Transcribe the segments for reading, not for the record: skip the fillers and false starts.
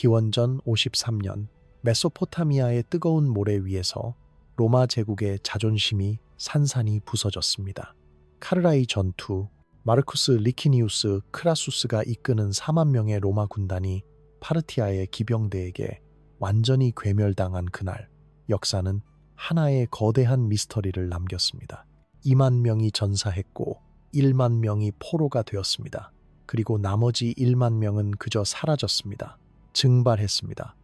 기원전 53년 메소포타미아의 뜨거운 모래 위에서 로마 제국의 자존심이 산산이 부서졌습니다. 카르라이 전투, 마르쿠스 리키니우스 크라수스가 이끄는 4만 명의 로마 군단이 파르티아의 기병대에게 완전히 괴멸당한 그날, 역사는 하나의 거대한 미스터리를 남겼습니다. 2만 명이 전사했고 1만 명이 포로가 되었습니다. 그리고 나머지 1만 명은 그저 사라졌습니다. 증발했습니다.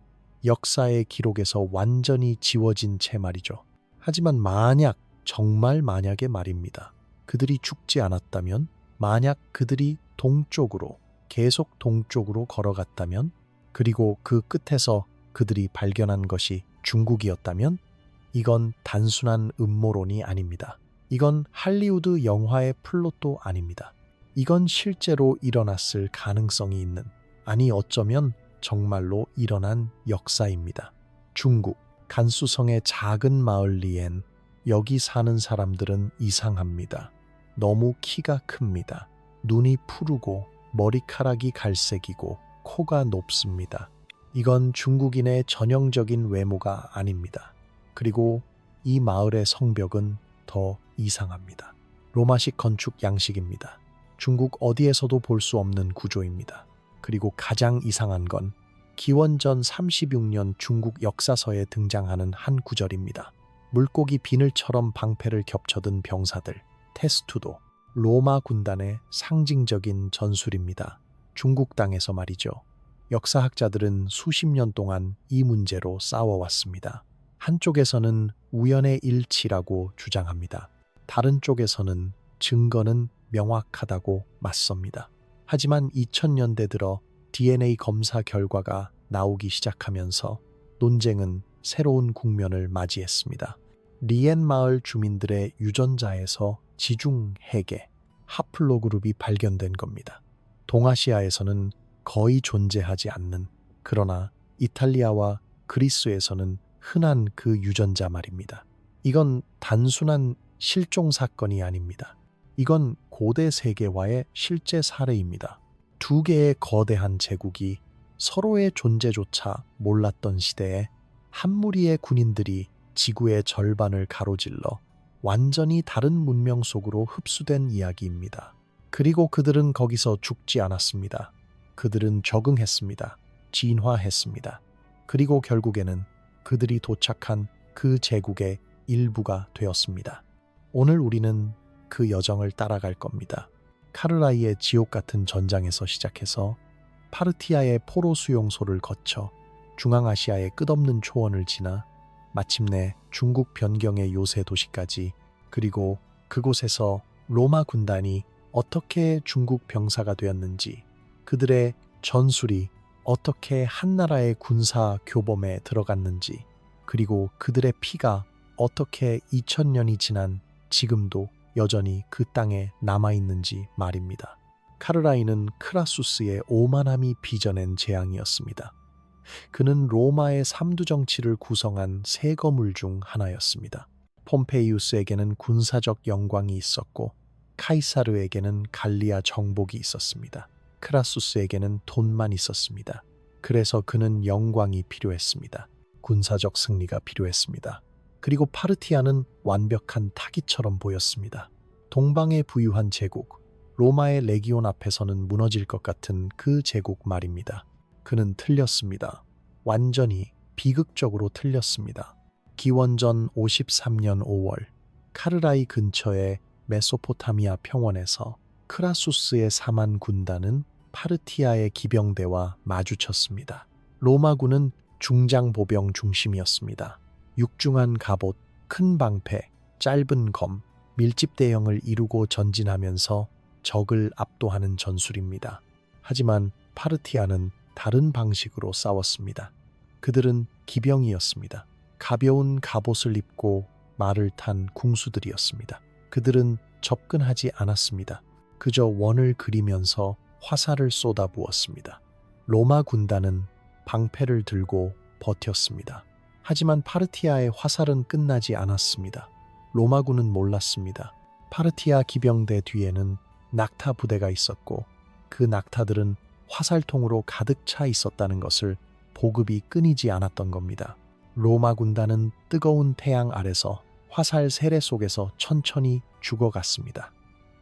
역사의 기록에서 완전히 지워진 채 말이죠. 하지만 만약, 정말 만약의 말입니다. 그들이 죽지 않았다면, 만약 그들이 동쪽으로, 계속 동쪽으로 걸어갔다면, 그리고 그 끝에서 그들이 발견한 것이 중국이었다면, 이건 단순한 음모론이 아닙니다. 이건 할리우드 영화의 플롯도 아닙니다. 이건 실제로 일어났을 가능성이 있는, 아니 어쩌면 정말로 일어난 역사입니다. 중국, 간수성의 작은 마을 리엔, 여기 사는 사람들은 이상합니다. 너무 키가 큽니다. 눈이 푸르고 머리카락이 갈색이고 코가 높습니다. 이건 중국인의 전형적인 외모가 아닙니다. 그리고 이 마을의 성벽은 더 이상합니다. 로마식 건축 양식입니다. 중국 어디에서도 볼 수 없는 구조입니다. 그리고 가장 이상한 건 기원전 36년 중국 역사서에 등장하는 한 구절입니다. 물고기 비늘처럼 방패를 겹쳐든 병사들, 테스투도 로마 군단의 상징적인 전술입니다. 중국 땅에서 말이죠. 역사학자들은 수십 년 동안 이 문제로 싸워왔습니다. 한쪽에서는 우연의 일치라고 주장합니다. 다른 쪽에서는 증거는 명확하다고 맞섭니다. 하지만 2000년대 들어 DNA 검사 결과가 나오기 시작하면서 논쟁은 새로운 국면을 맞이했습니다. 리엔 마을 주민들의 유전자에서 지중 해계, 하플로그룹이 발견된 겁니다. 동아시아에서는 거의 존재하지 않는, 그러나 이탈리아와 그리스에서는 흔한 그 유전자 말입니다. 이건 단순한 실종 사건이 아닙니다. 이건 고대 세계화의 실제 사례입니다. 두 개의 거대한 제국이 서로의 존재조차 몰랐던 시대에 한 무리의 군인들이 지구의 절반을 가로질러 완전히 다른 문명 속으로 흡수된 이야기입니다. 그리고 그들은 거기서 죽지 않았습니다. 그들은 적응했습니다. 진화했습니다. 그리고 결국에는 그들이 도착한 그 제국의 일부가 되었습니다. 오늘 우리는 그 여정을 따라갈 겁니다. 카르라이의 지옥 같은 전장에서 시작해서 파르티아의 포로 수용소를 거쳐 중앙아시아의 끝없는 초원을 지나 마침내 중국 변경의 요새 도시까지, 그리고 그곳에서 로마 군단이 어떻게 중국 병사가 되었는지, 그들의 전술이 어떻게 한나라의 군사 교범에 들어갔는지, 그리고 그들의 피가 어떻게 2000년이 지난 지금도 여전히 그 땅에 남아있는지 말입니다. 카르라이는 크라수스의 오만함이 빚어낸 재앙이었습니다. 그는 로마의 삼두 정치를 구성한 세 거물 중 하나였습니다. 폼페이우스에게는 군사적 영광이 있었고 카이사르에게는 갈리아 정복이 있었습니다. 크라수스에게는 돈만 있었습니다. 그래서 그는 영광이 필요했습니다. 군사적 승리가 필요했습니다. 그리고 파르티아는 완벽한 타깃처럼 보였습니다. 동방의 부유한 제국, 로마의 레기온 앞에서는 무너질 것 같은 그 제국 말입니다. 그는 틀렸습니다. 완전히 비극적으로 틀렸습니다. 기원전 53년 5월, 카르라이 근처의 메소포타미아 평원에서 크라수스의 4만 군단은 파르티아의 기병대와 마주쳤습니다. 로마군은 중장보병 중심이었습니다. 육중한 갑옷, 큰 방패, 짧은 검, 밀집대형을 이루고 전진하면서 적을 압도하는 전술입니다. 하지만 파르티아는 다른 방식으로 싸웠습니다. 그들은 기병이었습니다. 가벼운 갑옷을 입고 말을 탄 궁수들이었습니다. 그들은 접근하지 않았습니다. 그저 원을 그리면서 화살을 쏟아부었습니다. 로마 군단은 방패를 들고 버텼습니다. 하지만 파르티아의 화살은 끝나지 않았습니다. 로마군은 몰랐습니다. 파르티아 기병대 뒤에는 낙타 부대가 있었고 그 낙타들은 화살통으로 가득 차 있었다는 것을 보급이 끊이지 않았던 겁니다. 로마 군단은 뜨거운 태양 아래서 화살 세례 속에서 천천히 죽어갔습니다.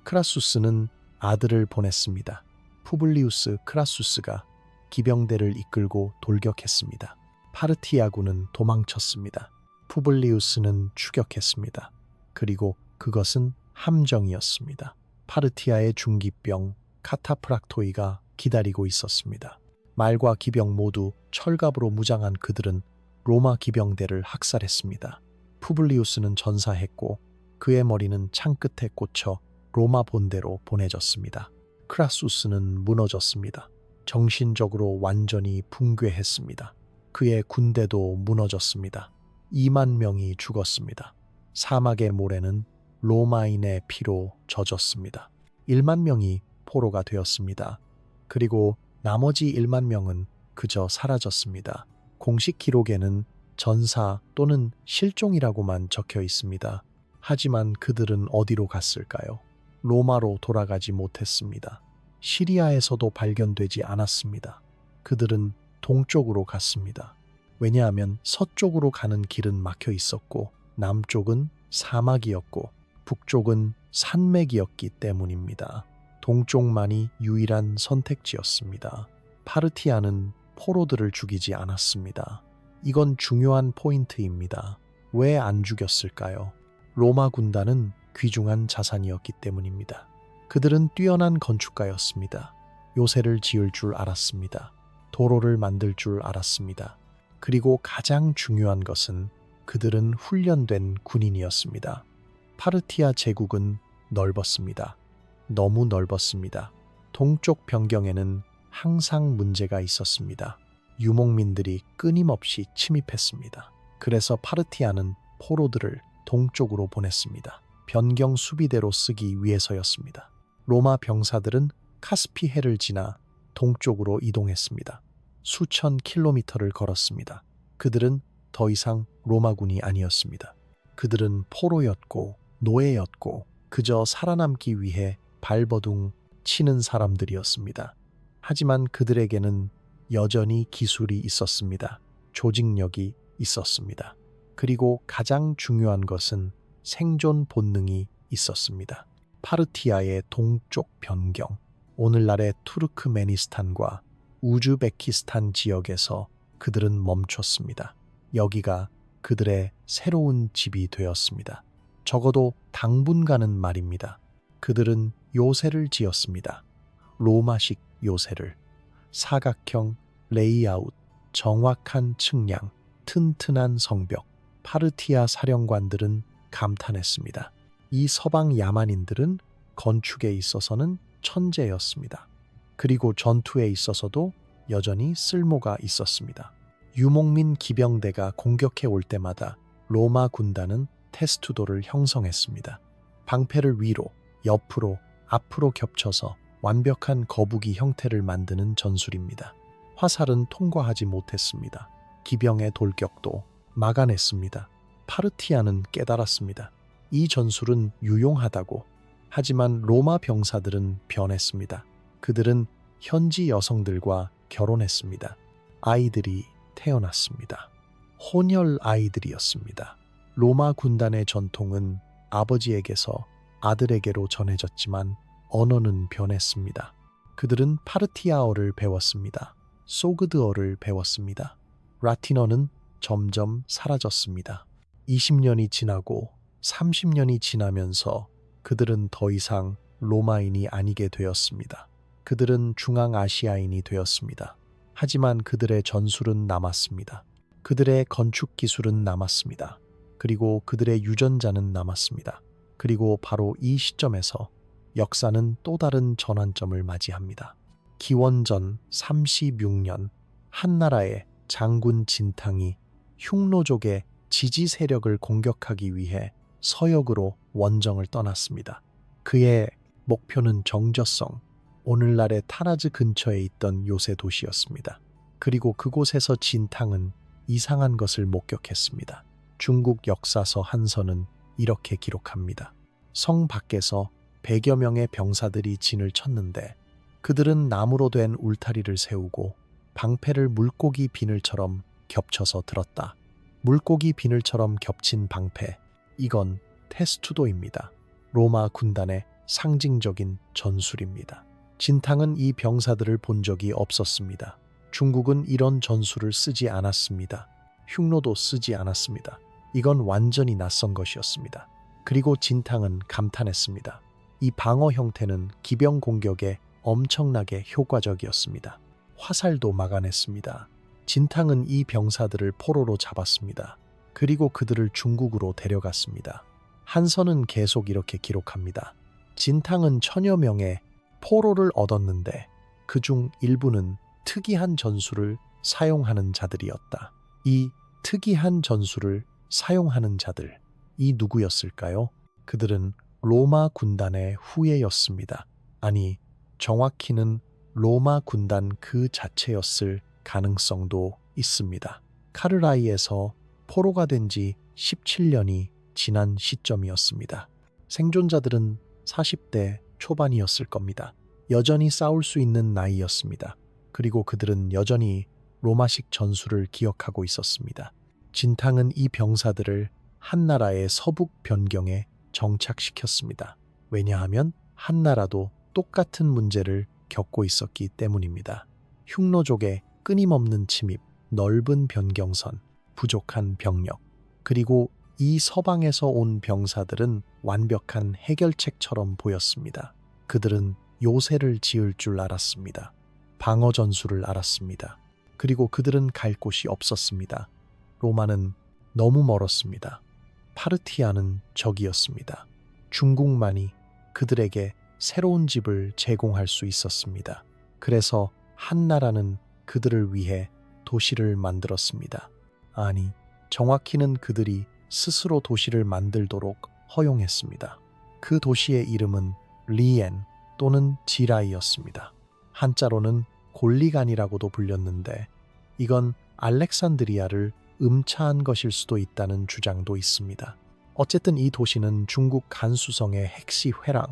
크라수스는 아들을 보냈습니다. 푸블리우스 크라수스가 기병대를 이끌고 돌격했습니다. 파르티아군은 도망쳤습니다. 푸블리우스는 추격했습니다. 그리고 그것은 함정이었습니다. 파르티아의 중기병 카타프락토이가 기다리고 있었습니다. 말과 기병 모두 철갑으로 무장한 그들은 로마 기병대를 학살했습니다. 푸블리우스는 전사했고 그의 머리는 창끝에 꽂혀 로마 본대로 보내졌습니다. 크라수스는 무너졌습니다. 정신적으로 완전히 붕괴했습니다. 그의 군대도 무너졌습니다. 2만 명이 죽었습니다. 사막의 모래는 로마인의 피로 젖었습니다. 1만 명이 포로가 되었습니다. 그리고 나머지 1만 명은 그저 사라졌습니다. 공식 기록에는 전사 또는 실종이라고만 적혀 있습니다. 하지만 그들은 어디로 갔을까요? 로마로 돌아가지 못했습니다. 시리아에서도 발견되지 않았습니다. 그들은 동쪽으로 갔습니다. 왜냐하면 서쪽으로 가는 길은 막혀 있었고 남쪽은 사막이었고 북쪽은 산맥이었기 때문입니다. 동쪽만이 유일한 선택지였습니다. 파르티아는 포로들을 죽이지 않았습니다. 이건 중요한 포인트입니다. 왜 안 죽였을까요? 로마 군단은 귀중한 자산이었기 때문입니다. 그들은 뛰어난 건축가였습니다. 요새를 지을 줄 알았습니다. 도로를 만들 줄 알았습니다. 그리고 가장 중요한 것은 그들은 훈련된 군인이었습니다. 파르티아 제국은 넓었습니다. 너무 넓었습니다. 동쪽 변경에는 항상 문제가 있었습니다. 유목민들이 끊임없이 침입했습니다. 그래서 파르티아는 포로들을 동쪽으로 보냈습니다. 변경 수비대로 쓰기 위해서였습니다. 로마 병사들은 카스피해를 지나 동쪽으로 이동했습니다. 수천 킬로미터를 걸었습니다. 그들은 더 이상 로마군이 아니었습니다. 그들은 포로였고 노예였고 그저 살아남기 위해 발버둥 치는 사람들이었습니다. 하지만 그들에게는 여전히 기술이 있었습니다. 조직력이 있었습니다. 그리고 가장 중요한 것은 생존 본능이 있었습니다. 파르티아의 동쪽 변경, 오늘날의 투르크메니스탄과 우즈베키스탄 지역에서 그들은 멈췄습니다. 여기가 그들의 새로운 집이 되었습니다. 적어도 당분간은 말입니다. 그들은 요새를 지었습니다. 로마식 요새를. 사각형 레이아웃, 정확한 측량, 튼튼한 성벽. 파르티아 사령관들은 감탄했습니다. 이 서방 야만인들은 건축에 있어서는 천재였습니다. 그리고 전투에 있어서도 여전히 쓸모가 있었습니다. 유목민 기병대가 공격해 올 때마다 로마 군단은 테스투도를 형성했습니다. 방패를 위로, 옆으로, 앞으로 겹쳐서 완벽한 거북이 형태를 만드는 전술입니다. 화살은 통과하지 못했습니다. 기병의 돌격도 막아냈습니다. 파르티아는 깨달았습니다. 이 전술은 유용하다고. 하지만 로마 병사들은 변했습니다. 그들은 현지 여성들과 결혼했습니다. 아이들이 태어났습니다. 혼혈 아이들이었습니다. 로마 군단의 전통은 아버지에게서 아들에게로 전해졌지만 언어는 변했습니다. 그들은 파르티아어를 배웠습니다. 소그드어를 배웠습니다. 라틴어는 점점 사라졌습니다. 20년이 지나고 30년이 지나면서 그들은 더 이상 로마인이 아니게 되었습니다. 그들은 중앙아시아인이 되었습니다. 하지만 그들의 전술은 남았습니다. 그들의 건축 기술은 남았습니다. 그리고 그들의 유전자는 남았습니다. 그리고 바로 이 시점에서 역사는 또 다른 전환점을 맞이합니다. 기원전 36년 한 나라의 장군 진탕이 흉노족의 지지 세력을 공격하기 위해 서역으로 원정을 떠났습니다. 그의 목표는 정저성, 오늘날의 타라즈 근처에 있던 요새 도시였습니다. 그리고 그곳에서 진탕은 이상한 것을 목격했습니다. 중국 역사서 한서는 이렇게 기록합니다. 성 밖에서 100여 명의 병사들이 진을 쳤는데 그들은 나무로 된 울타리를 세우고 방패를 물고기 비늘처럼 겹쳐서 들었다. 물고기 비늘처럼 겹친 방패. 이건 테스투도입니다. 로마 군단의 상징적인 전술입니다. 진탕은 이 병사들을 본 적이 없었습니다. 중국은 이런 전술을 쓰지 않았습니다. 흉노도 쓰지 않았습니다. 이건 완전히 낯선 것이었습니다. 그리고 진탕은 감탄했습니다. 이 방어 형태는 기병 공격에 엄청나게 효과적이었습니다. 화살도 막아냈습니다. 진탕은 이 병사들을 포로로 잡았습니다. 그리고 그들을 중국으로 데려갔습니다. 한서는 계속 이렇게 기록합니다. 진탕은 천여 명의 포로를 얻었는데 그중 일부는 특이한 전술을 사용하는 자들이었다. 이 특이한 전술을 사용하는 자들, 이 누구였을까요? 그들은 로마 군단의 후예였습니다. 아니, 정확히는 로마 군단 그 자체였을 가능성도 있습니다. 카르라이에서 포로가 된 지 17년이 지난 시점이었습니다. 생존자들은 40대 초반이었을 겁니다. 여전히 싸울 수 있는 나이였습니다. 그리고 그들은 여전히 로마식 전술을 기억하고 있었습니다. 진탕은 이 병사들을 한나라의 서북 변경에 정착시켰습니다. 왜냐하면 한나라도 똑같은 문제를 겪고 있었기 때문입니다. 흉노족의 끊임없는 침입, 넓은 변경선, 부족한 병력, 그리고 이 서방에서 온 병사들은 완벽한 해결책처럼 보였습니다. 그들은 요새를 지을 줄 알았습니다. 방어 전술을 알았습니다. 그리고 그들은 갈 곳이 없었습니다. 로마는 너무 멀었습니다. 파르티아는 적이었습니다. 중국만이 그들에게 새로운 집을 제공할 수 있었습니다. 그래서 한나라는 그들을 위해 도시를 만들었습니다. 아니, 정확히는 그들이 스스로 도시를 만들도록 허용했습니다. 그 도시의 이름은 리엔 또는 지라이였습니다. 한자로는 골리간이라고도 불렸는데 이건 알렉산드리아를 음차한 것일 수도 있다는 주장도 있습니다. 어쨌든 이 도시는 중국 간수성의 핵시 회랑,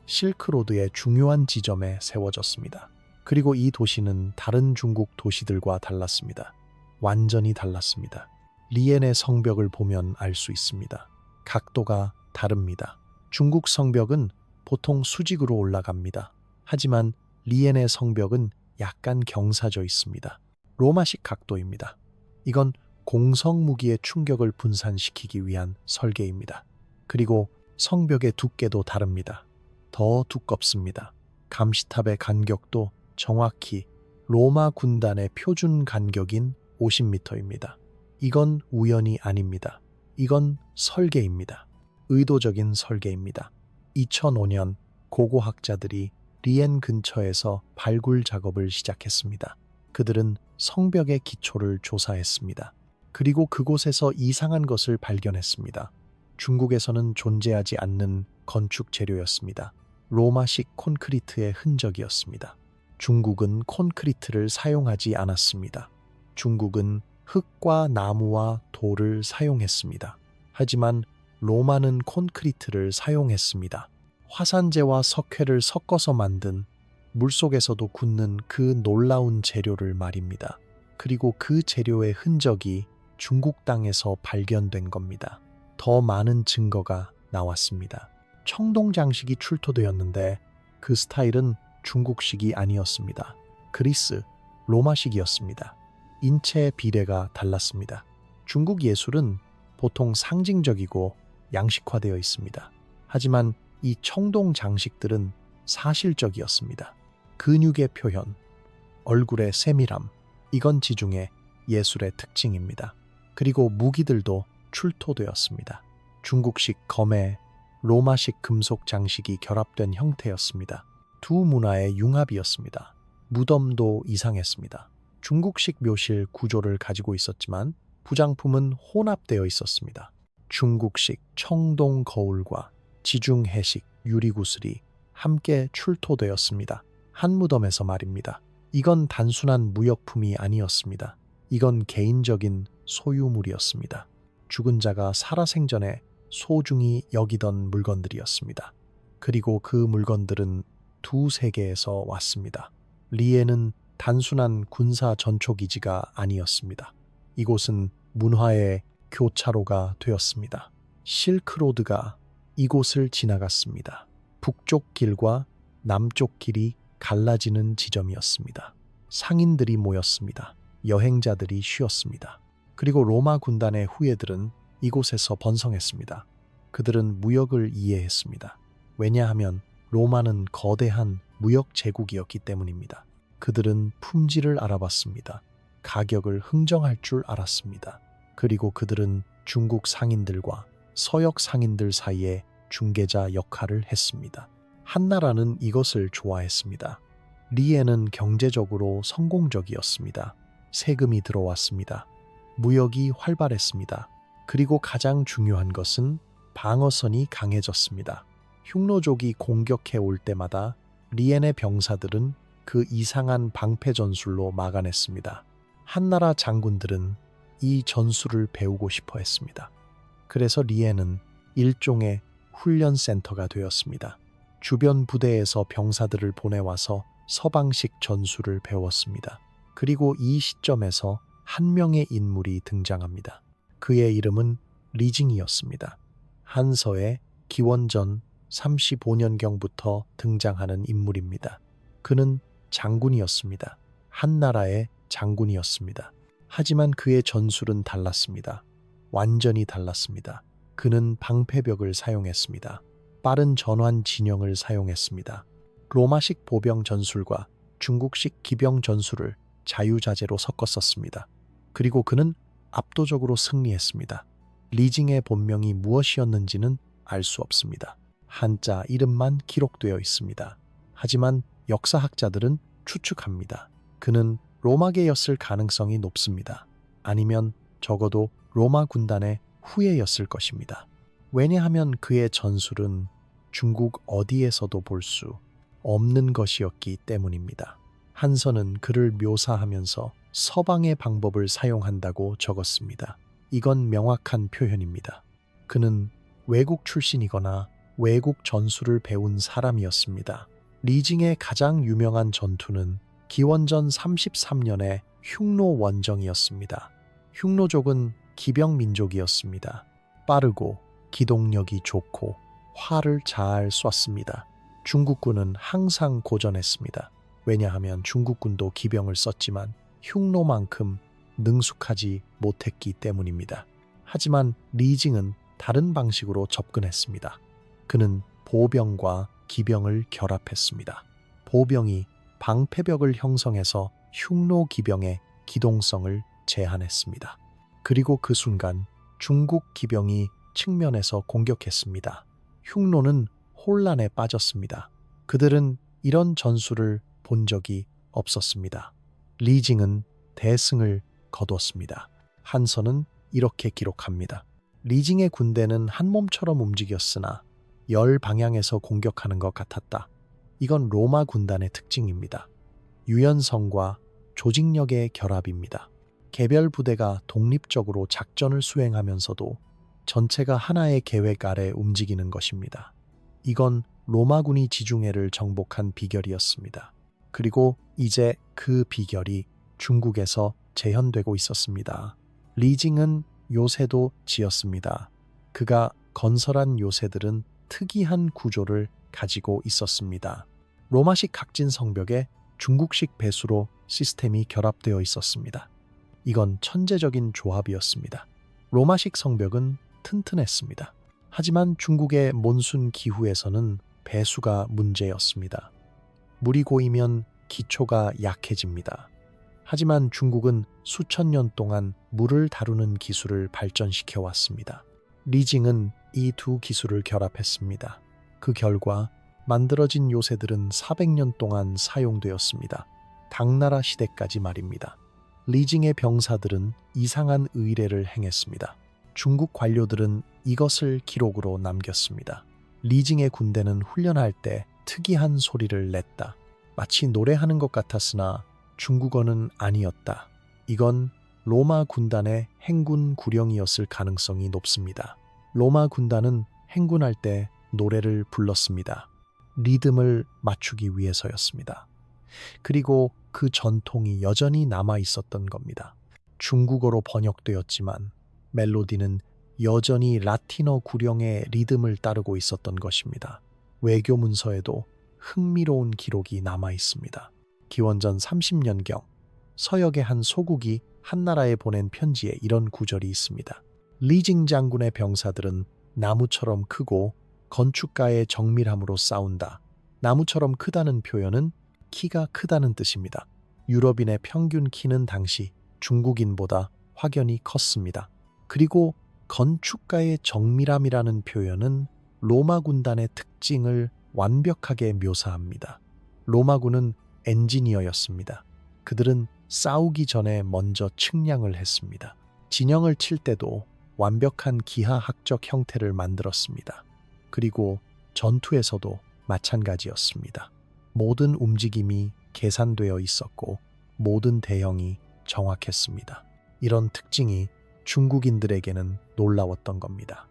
실크로드의 중요한 지점에 세워졌습니다. 그리고 이 도시는 다른 중국 도시들과 달랐습니다. 완전히 달랐습니다. 리엔의 성벽을 보면 알 수 있습니다. 각도가 다릅니다. 중국 성벽은 보통 수직으로 올라갑니다. 하지만 리엔의 성벽은 약간 경사져 있습니다. 로마식 각도입니다. 이건 공성무기의 충격을 분산시키기 위한 설계입니다. 그리고 성벽의 두께도 다릅니다. 더 두껍습니다. 감시탑의 간격도 정확히 로마 군단의 표준 간격인 50m입니다. 이건 우연이 아닙니다. 이건 설계입니다. 의도적인 설계입니다. 2005년 고고학자들이 리엔 근처에서 발굴 작업을 시작했습니다. 그들은 성벽의 기초를 조사했습니다. 그리고 그곳에서 이상한 것을 발견했습니다. 중국에서는 존재하지 않는 건축 재료였습니다. 로마식 콘크리트의 흔적이었습니다. 중국은 콘크리트를 사용하지 않았습니다. 중국은 흙과 나무와 돌을 사용했습니다. 하지만 로마는 콘크리트를 사용했습니다. 화산재와 석회를 섞어서 만든 물속에서도 굳는 그 놀라운 재료를 말입니다. 그리고 그 재료의 흔적이 중국 땅에서 발견된 겁니다. 더 많은 증거가 나왔습니다. 청동 장식이 출토되었는데 그 스타일은 중국식이 아니었습니다. 그리스, 로마식이었습니다. 인체의 비례가 달랐습니다. 중국 예술은 보통 상징적이고 양식화되어 있습니다. 하지만 이 청동 장식들은 사실적이었습니다. 근육의 표현, 얼굴의 세밀함, 이건 지중해 예술의 특징입니다. 그리고 무기들도 출토되었습니다. 중국식 검에 로마식 금속 장식이 결합된 형태였습니다. 두 문화의 융합이었습니다. 무덤도 이상했습니다. 중국식 묘실 구조를 가지고 있었지만 부장품은 혼합되어 있었습니다. 중국식 청동 거울과 지중해식 유리구슬이 함께 출토되었습니다. 한 무덤에서 말입니다. 이건 단순한 무역품이 아니었습니다. 이건 개인적인 소유물이었습니다. 죽은 자가 살아생전에 소중히 여기던 물건들이었습니다. 그리고 그 물건들은 두 세계에서 왔습니다. 리에는 단순한 군사 전초기지가 아니었습니다. 이곳은 문화의 교차로가 되었습니다. 실크로드가 이곳을 지나갔습니다. 북쪽 길과 남쪽 길이 갈라지는 지점이었습니다. 상인들이 모였습니다. 여행자들이 쉬었습니다. 그리고 로마 군단의 후예들은 이곳에서 번성했습니다. 그들은 무역을 이해했습니다. 왜냐하면 로마는 거대한 무역 제국이었기 때문입니다. 그들은 품질을 알아봤습니다. 가격을 흥정할 줄 알았습니다. 그리고 그들은 중국 상인들과 서역 상인들 사이에 중개자 역할을 했습니다. 한나라는 이것을 좋아했습니다. 리에는 경제적으로 성공적이었습니다. 세금이 들어왔습니다. 무역이 활발했습니다. 그리고 가장 중요한 것은 방어선이 강해졌습니다. 흉노족이 공격해 올 때마다 리엔의 병사들은 그 이상한 방패 전술로 막아냈습니다. 한나라 장군들은 이 전술을 배우고 싶어 했습니다. 그래서 리엔은 일종의 훈련센터가 되었습니다. 주변 부대에서 병사들을 보내와서 서방식 전술을 배웠습니다. 그리고 이 시점에서 한 명의 인물이 등장합니다. 그의 이름은 리징이었습니다. 한서의 기원전 35년경부터 등장하는 인물입니다. 그는 장군이었습니다. 한나라의 장군이었습니다. 하지만 그의 전술은 달랐습니다. 완전히 달랐습니다. 그는 방패벽을 사용했습니다. 빠른 전환 진영을 사용했습니다. 로마식 보병 전술과 중국식 기병 전술을 자유자재로 섞었었습니다. 그리고 그는 압도적으로 승리했습니다. 리징의 본명이 무엇이었는지는 알 수 없습니다. 한자 이름만 기록되어 있습니다. 하지만 역사학자들은 추측합니다. 그는 로마계였을 가능성이 높습니다. 아니면 적어도 로마 군단의 후예였을 것입니다. 왜냐하면 그의 전술은 중국 어디에서도 볼 수 없는 것이었기 때문입니다. 한서는 그를 묘사하면서 서방의 방법을 사용한다고 적었습니다. 이건 명확한 표현입니다. 그는 외국 출신이거나 외국 전술을 배운 사람이었습니다. 리징의 가장 유명한 전투는 기원전 33년의 흉노 원정이었습니다. 흉노족은 기병 민족이었습니다. 빠르고 기동력이 좋고 활을 잘 쐈습니다. 중국군은 항상 고전했습니다. 왜냐하면 중국군도 기병을 썼지만 흉노만큼 능숙하지 못했기 때문입니다. 하지만 리징은 다른 방식으로 접근했습니다. 그는 보병과 기병을 결합했습니다. 보병이 방패벽을 형성해서 흉노 기병의 기동성을 제한했습니다. 그리고 그 순간 중국 기병이 측면에서 공격했습니다. 흉노는 혼란에 빠졌습니다. 그들은 이런 전술을 본 적이 없었습니다. 리징은 대승을 거뒀습니다. 한서는 이렇게 기록합니다. 리징의 군대는 한 몸처럼 움직였으나 열 방향에서 공격하는 것 같았다. 이건 로마 군단의 특징입니다. 유연성과 조직력의 결합입니다. 개별 부대가 독립적으로 작전을 수행하면서도 전체가 하나의 계획 아래 움직이는 것입니다. 이건 로마군이 지중해를 정복한 비결이었습니다. 그리고 이제 그 비결이 중국에서 재현되고 있었습니다. 리징은 요새도 지었습니다. 그가 건설한 요새들은 특이한 구조를 가지고 있었습니다. 로마식 각진 성벽에 중국식 배수로 시스템이 결합되어 있었습니다. 이건 천재적인 조합이었습니다. 로마식 성벽은 튼튼했습니다. 하지만 중국의 몬순 기후에서는 배수가 문제였습니다. 물이 고이면 기초가 약해집니다. 하지만 중국은 수천 년 동안 물을 다루는 기술을 발전시켜 왔습니다. 리징은 이 두 기술을 결합했습니다. 그 결과 만들어진 요새들은 400년 동안 사용되었습니다. 당나라 시대까지 말입니다. 리징의 병사들은 이상한 의례를 행했습니다. 중국 관료들은 이것을 기록으로 남겼습니다. 리징의 군대는 훈련할 때 특이한 소리를 냈다. 마치 노래하는 것 같았으나 중국어는 아니었다. 이건 로마 군단의 행군 구령이었을 가능성이 높습니다. 로마 군단은 행군할 때 노래를 불렀습니다. 리듬을 맞추기 위해서였습니다. 그리고 그 전통이 여전히 남아 있었던 겁니다. 중국어로 번역되었지만 멜로디는 여전히 라틴어 구령의 리듬을 따르고 있었던 것입니다. 외교 문서에도 흥미로운 기록이 남아 있습니다. 기원전 30년경 서역의 한 소국이 한나라에 보낸 편지에 이런 구절이 있습니다. 리징 장군의 병사들은 나무처럼 크고 건축가의 정밀함으로 싸운다. 나무처럼 크다는 표현은 키가 크다는 뜻입니다. 유럽인의 평균 키는 당시 중국인보다 확연히 컸습니다. 그리고 건축가의 정밀함이라는 표현은 로마 군단의 특징을 완벽하게 묘사합니다. 로마군은 엔지니어였습니다. 그들은 싸우기 전에 먼저 측량을 했습니다. 진영을 칠 때도 완벽한 기하학적 형태를 만들었습니다. 그리고 전투에서도 마찬가지였습니다. 모든 움직임이 계산되어 있었고 모든 대형이 정확했습니다. 이런 특징이 중국인들에게는 놀라웠던 겁니다.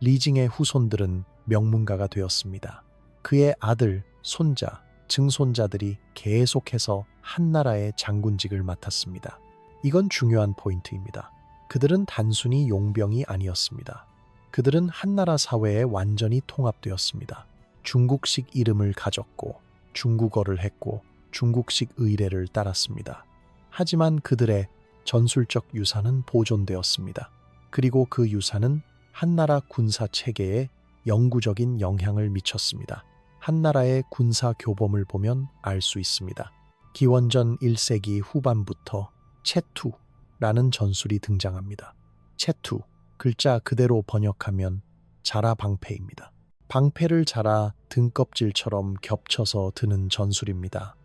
리징의 후손들은 명문가가 되었습니다. 그의 아들, 손자, 증손자들이 계속해서 한나라의 장군직을 맡았습니다. 이건 중요한 포인트입니다. 그들은 단순히 용병이 아니었습니다. 그들은 한나라 사회에 완전히 통합되었습니다. 중국식 이름을 가졌고 중국어를 했고 중국식 의례를 따랐습니다. 하지만 그들의 전술적 유산은 보존되었습니다. 그리고 그 유산은 한나라 군사 체계에 영구적인 영향을 미쳤습니다. 한나라의 군사 교범을 보면 알 수 있습니다. 기원전 1세기 후반부터 채투라는 전술이 등장합니다. 채투, 글자 그대로 번역하면 자라 방패입니다. 방패를 자라 등껍질처럼 겹쳐서 드는 전술입니다.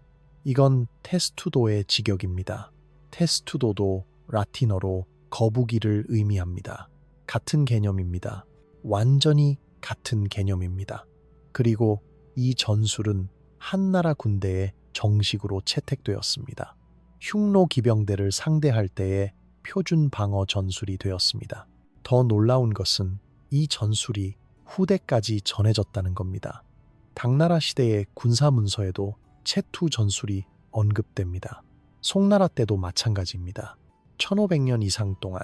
이건 테스투도의 직역입니다. 테스투도도 라틴어로 거북이를 의미합니다. 같은 개념입니다. 완전히 같은 개념입니다. 그리고 이 전술은 한나라 군대에 정식으로 채택되었습니다. 흉노 기병대를 상대할 때의 표준 방어 전술이 되었습니다. 더 놀라운 것은 이 전술이 후대까지 전해졌다는 겁니다. 당나라 시대의 군사 문서에도 채투 전술이 언급됩니다. 송나라 때도 마찬가지입니다. 1500년 이상 동안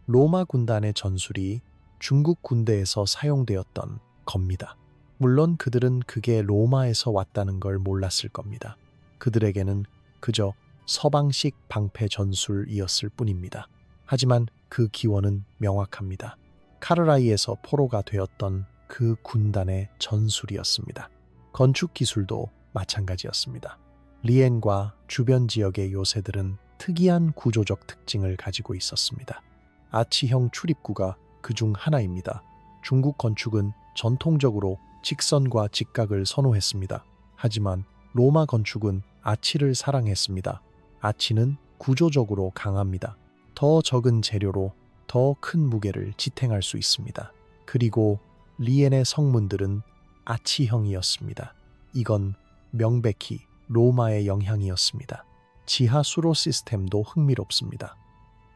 로마 군단의 전술이 중국 군대에서 사용되었던 겁니다. 물론 그들은 그게 로마에서 왔다는 걸 몰랐을 겁니다. 그들에게는 그저 서방식 방패 전술이었을 뿐입니다. 하지만 그 기원은 명확합니다. 카르라이에서 포로가 되었던 그 군단의 전술이었습니다. 건축 기술도 마찬가지였습니다. 리엔과 주변 지역의 요새들은 특이한 구조적 특징을 가지고 있었습니다. 아치형 출입구가 그중 하나입니다. 중국 건축은 전통적으로 직선과 직각을 선호했습니다. 하지만 로마 건축은 아치를 사랑했습니다. 아치는 구조적으로 강합니다. 더 적은 재료로 더 큰 무게를 지탱할 수 있습니다. 그리고 리엔의 성문들은 아치형이었습니다. 이건 명백히 로마의 영향이었습니다. 지하 수로 시스템도 흥미롭습니다.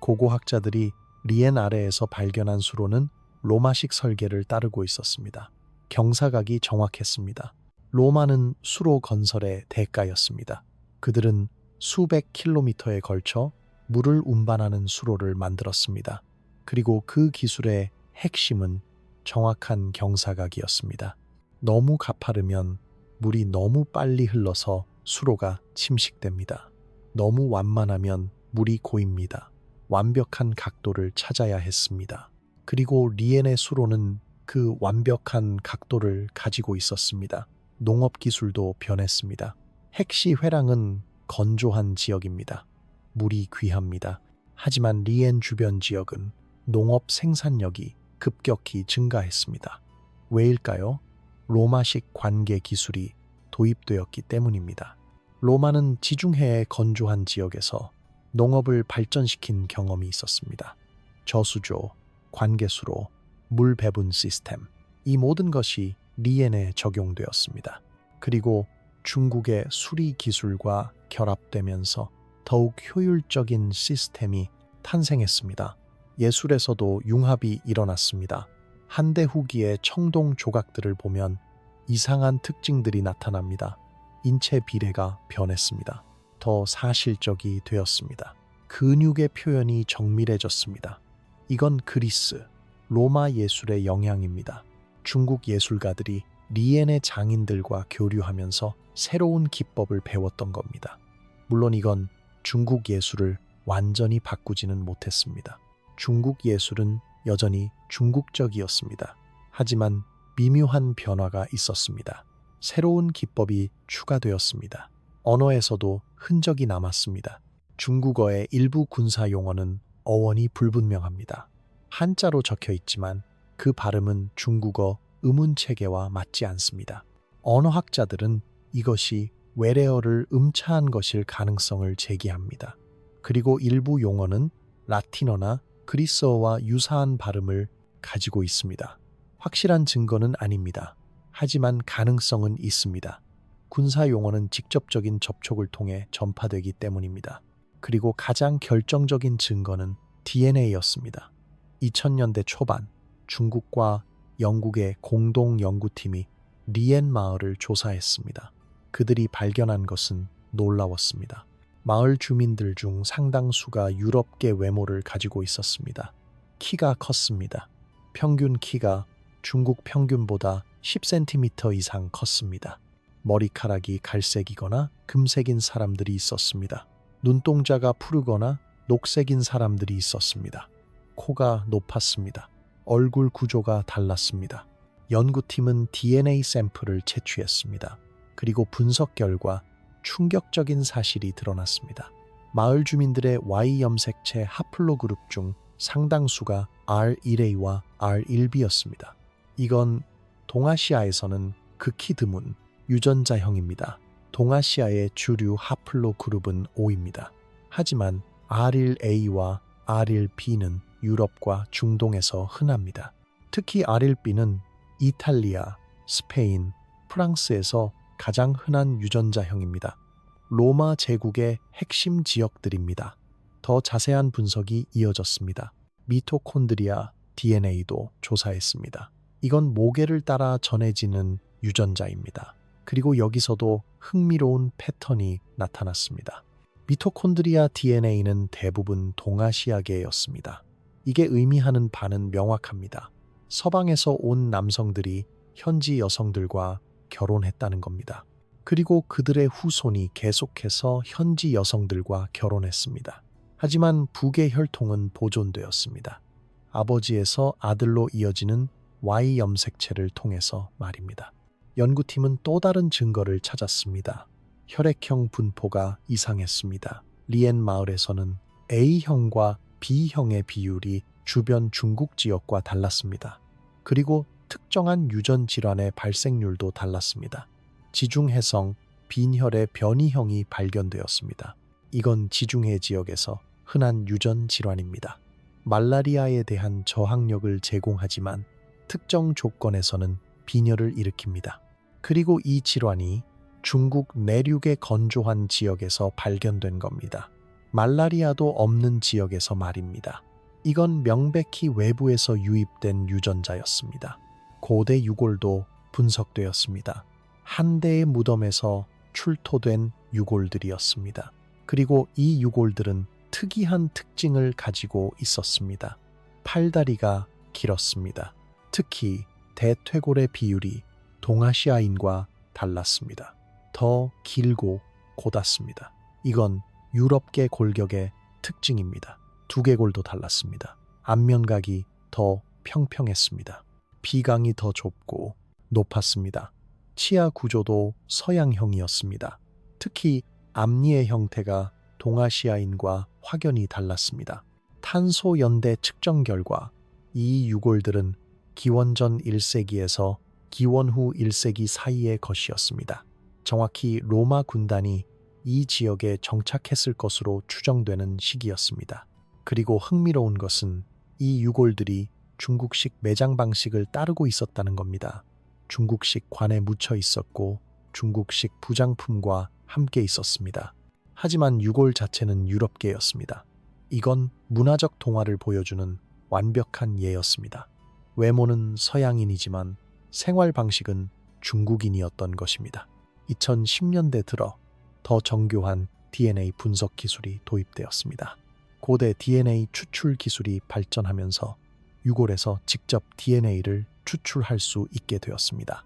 고고학자들이 리엔 아래에서 발견한 수로는 로마식 설계를 따르고 있었습니다. 경사각이 정확했습니다. 로마는 수로 건설의 대가였습니다. 그들은 수백 킬로미터에 걸쳐 물을 운반하는 수로를 만들었습니다. 그리고 그 기술의 핵심은 정확한 경사각이었습니다. 너무 가파르면 물이 너무 빨리 흘러서 수로가 침식됩니다. 너무 완만하면 물이 고입니다. 완벽한 각도를 찾아야 했습니다. 그리고 리엔의 수로는 그 완벽한 각도를 가지고 있었습니다. 농업 기술도 변했습니다. 핵시 회랑은 건조한 지역입니다. 물이 귀합니다. 하지만 리엔 주변 지역은 농업 생산력이 급격히 증가했습니다. 왜일까요? 로마식 관계 기술이 도입되었기 때문입니다. 로마는 지중해의 건조한 지역에서 농업을 발전시킨 경험이 있었습니다. 저수조, 관계수로, 물 배분 시스템, 이 모든 것이 리엔에 적용되었습니다. 그리고 중국의 수리 기술과 결합되면서 더욱 효율적인 시스템이 탄생했습니다. 예술에서도 융합이 일어났습니다. 한대 후기의 청동 조각들을 보면 이상한 특징들이 나타납니다. 인체 비례가 변했습니다. 더 사실적이 되었습니다. 근육의 표현이 정밀해졌습니다. 이건 그리스, 로마 예술의 영향입니다. 중국 예술가들이 리엔의 장인들과 교류하면서 새로운 기법을 배웠던 겁니다. 물론 이건 중국 예술을 완전히 바꾸지는 못했습니다. 중국 예술은 여전히 중국적이었습니다. 하지만 미묘한 변화가 있었습니다. 새로운 기법이 추가되었습니다. 언어에서도 흔적이 남았습니다. 중국어의 일부 군사 용어는 어원이 불분명합니다. 한자로 적혀 있지만 그 발음은 중국어 음운 체계와 맞지 않습니다. 언어학자들은 이것이 외래어를 음차한 것일 가능성을 제기합니다. 그리고 일부 용어는 라틴어나 그리스어와 유사한 발음을 가지고 있습니다. 확실한 증거는 아닙니다. 하지만 가능성은 있습니다. 군사 용어는 직접적인 접촉을 통해 전파되기 때문입니다. 그리고 가장 결정적인 증거는 DNA였습니다. 2000년대 초반 중국과 영국의 공동 연구팀이 리엔 마을을 조사했습니다. 그들이 발견한 것은 놀라웠습니다. 마을 주민들 중 상당수가 유럽계 외모를 가지고 있었습니다. 키가 컸습니다. 평균 키가 중국 평균보다 10cm 이상 컸습니다. 머리카락이 갈색이거나 금색인 사람들이 있었습니다. 눈동자가 푸르거나 녹색인 사람들이 있었습니다. 코가 높았습니다. 얼굴 구조가 달랐습니다. 연구팀은 DNA 샘플을 채취했습니다. 그리고 분석 결과 충격적인 사실이 드러났습니다. 마을 주민들의 Y 염색체 하플로그룹 중 상당수가 R1a와 R1b였습니다. 이건 동아시아에서는 극히 드문 유전자형입니다. 동아시아의 주류 하플로그룹은 O입니다. 하지만 R1a와 R1b는 유럽과 중동에서 흔합니다. 특히 R1b는 이탈리아, 스페인, 프랑스에서 가장 흔한 유전자형입니다. 로마 제국의 핵심 지역들입니다. 더 자세한 분석이 이어졌습니다. 미토콘드리아 DNA도 조사했습니다. 이건 모계를 따라 전해지는 유전자입니다. 그리고 여기서도 흥미로운 패턴이 나타났습니다. 미토콘드리아 DNA는 대부분 동아시아계였습니다. 이게 의미하는 바는 명확합니다. 서방에서 온 남성들이 현지 여성들과 결혼했다는 겁니다. 그리고 그들의 후손이 계속해서 현지 여성들과 결혼했습니다. 하지만 북의 혈통은 보존되었습니다. 아버지에서 아들로 이어지는 Y 염색체를 통해서 말입니다. 연구팀은 또 다른 증거를 찾았습니다. 혈액형 분포가 이상했습니다. 리엔 마을에서는 A형과 B형의 비율이 주변 중국 지역과 달랐습니다. 그리고 특정한 유전 질환의 발생률도 달랐습니다. 지중해성 빈혈의 변이형이 발견되었습니다. 이건 지중해 지역에서 흔한 유전 질환입니다. 말라리아에 대한 저항력을 제공하지만 특정 조건에서는 빈혈을 일으킵니다. 그리고 이 질환이 중국 내륙의 건조한 지역에서 발견된 겁니다. 말라리아도 없는 지역에서 말입니다. 이건 명백히 외부에서 유입된 유전자였습니다. 고대 유골도 분석되었습니다. 한 대의 무덤에서 출토된 유골들이었습니다. 그리고 이 유골들은 특이한 특징을 가지고 있었습니다. 팔다리가 길었습니다. 특히 대퇴골의 비율이 동아시아인과 달랐습니다. 더 길고 곧았습니다. 이건 유럽계 골격의 특징입니다. 두개골도 달랐습니다. 안면각이 더 평평했습니다. 비강이 더 좁고 높았습니다. 치아 구조도 서양형이었습니다. 특히 앞니의 형태가 동아시아인과 확연히 달랐습니다. 탄소 연대 측정 결과 이 유골들은 기원전 1세기에서 기원 후 1세기 사이의 것이었습니다. 정확히 로마 군단이 이 지역에 정착했을 것으로 추정되는 시기였습니다. 그리고 흥미로운 것은 이 유골들이 중국식 매장 방식을 따르고 있었다는 겁니다. 중국식 관에 묻혀 있었고 중국식 부장품과 함께 있었습니다. 하지만 유골 자체는 유럽계였습니다. 이건 문화적 동화를 보여주는 완벽한 예였습니다. 외모는 서양인이지만 생활 방식은 중국인이었던 것입니다. 2010년대 들어 더 정교한 DNA 분석 기술이 도입되었습니다. 고대 DNA 추출 기술이 발전하면서 유골에서 직접 DNA를 추출할 수 있게 되었습니다.